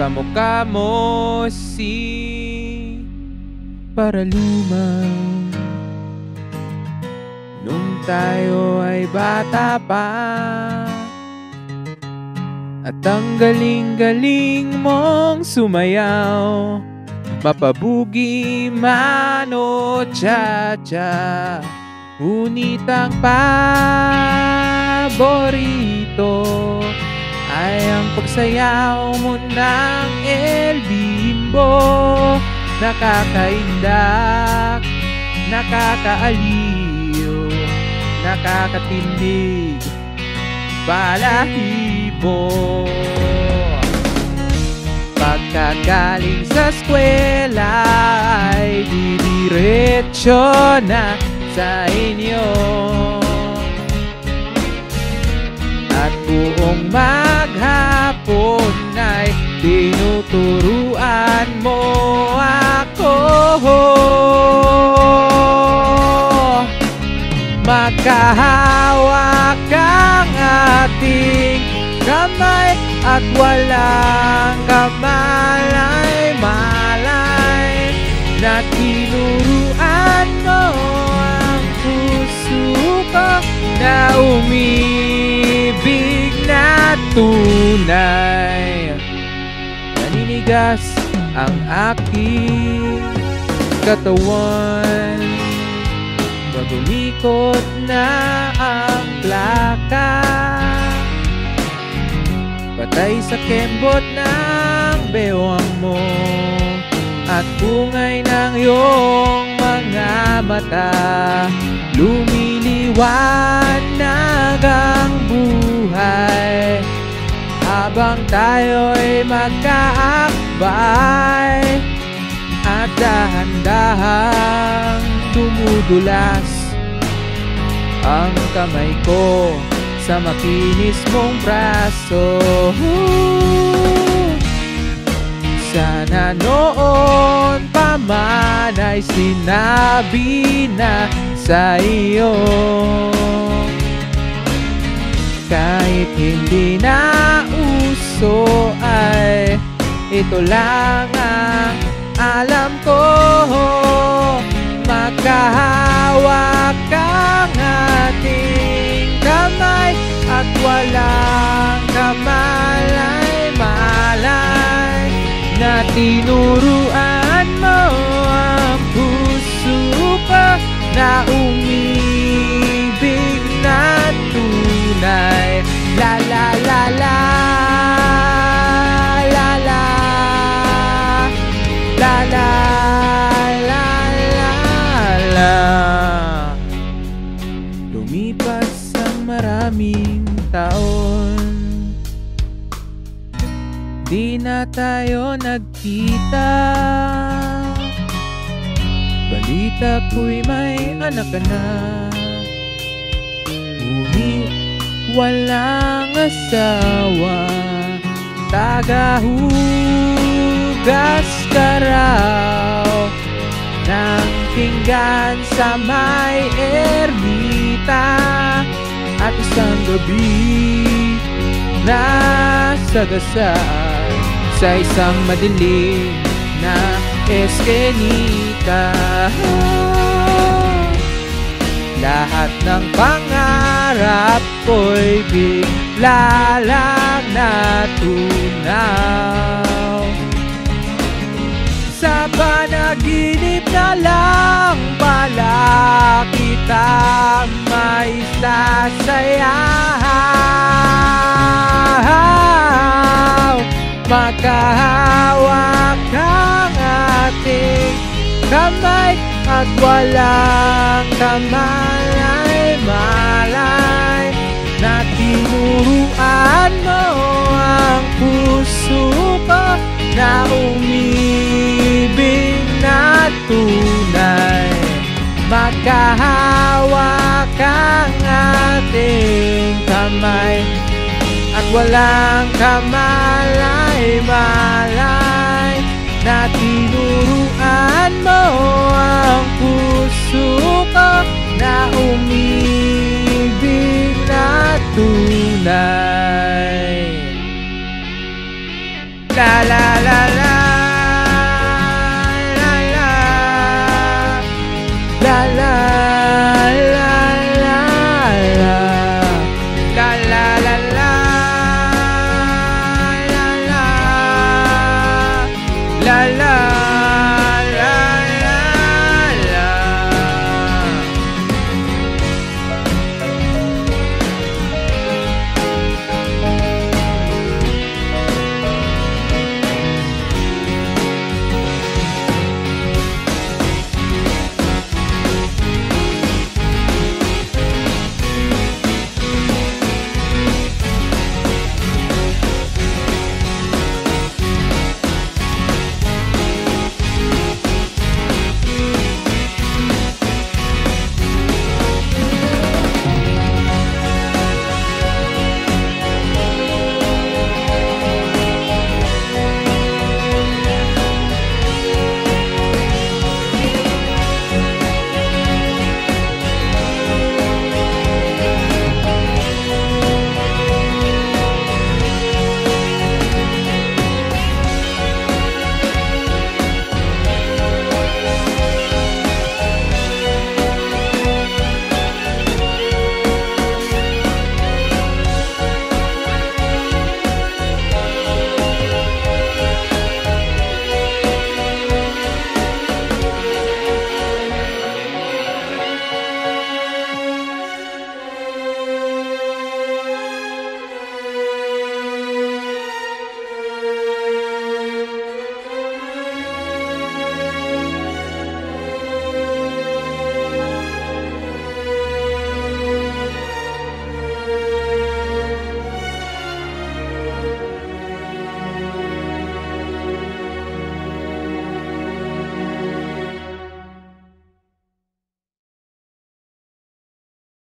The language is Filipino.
kamukha mo si Paraluma. Nung tayo ay bata pa, at ang galing-galing mong sumayaw, mapabugi man o cha-cha. Ngunit ang paborito ay ang pagsayaw mo ng El Bimbo. Nakakaindak, nakakaaliw, nakakatindig, balahibo. Pagkagaling sa eskwela ay didiretso na sa inyo, at buong maghapon ay tinuturuan mo ako. Magkahawak ang ating kamay at walang kamalay-malay, na tinuruan mo ang puso ko na umibig na tunay. Naninigas ang aking katawan pag umikot na ang plaka, patay sa kembot ng bewang mo at bungay ng iyong mga mata. Lumiliwanag ang buhay habang tayo'y magkaakbay, at dahan-dahang dumudulas ang kamay ko sa makinis mong braso. Sana noon pa man ay sinabi na sa iyo, kahit hindi na uso ay ito lang ang alam ko. Magkahawak ang ating kamay at walang kamalay-malay, na tinuruan mo ang puso ko na umibig na tunay. La la la la, la la, la la, la la la. Lumipas ang maraming taon, di na tayo nagkita. Balita ko'y may anak ka na, ngunit walang asawa. Tagahugas ka raw ng pinggan sa may ermita, at isang gabi nasagasaan sa isang madilim na eskenita. Lahat ng pangarap ko'y bigla lang natunaw. Sa panaginip na lang pala kita may sasayaw. Magkahawak ang ating kamay at walang kamalay-malay, na tinuruan mo ang puso ko na umibig na tunay. Magkahawak ang ating kamay at walang kamalay-malay, na tinuruan mo ang puso ko na umibig na tunay.